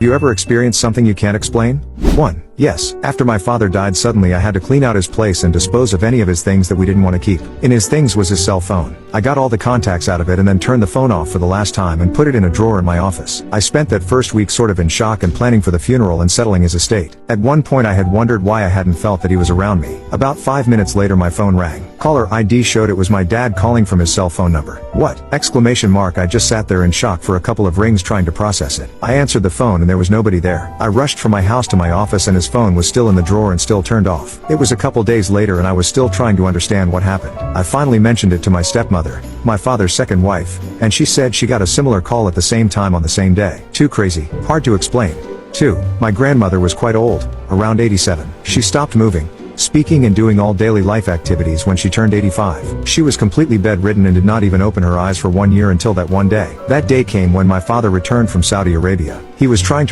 You ever experienced something you can't explain? 1. Yes, after my father died suddenly I had to clean out his place and dispose of any of his things that we didn't want to keep. In his things was his cell phone. I got all the contacts out of it and then turned the phone off for the last time and put it in a drawer in my office. I spent that first week sort of in shock and planning for the funeral and settling his estate. At one point I had wondered why I hadn't felt that he was around me. About 5 minutes later my phone rang. Caller ID showed it was my dad calling from his cell phone number. What? Exclamation mark. I just sat there in shock for a couple of rings trying to process it. I answered the phone and there was nobody there. I rushed from my house to my office and his phone was still in the drawer and still turned off. It was a couple days later and I was still trying to understand what happened. I finally mentioned it to my stepmother, my father's second wife, and she said she got a similar call at the same time on the same day. Too crazy. Hard to explain. 2. My grandmother was quite old, around 87. She stopped moving, speaking and doing all daily life activities when she turned 85. She was completely bedridden and did not even open her eyes for 1 year until that one day. That day came when my father returned from Saudi Arabia. He was trying to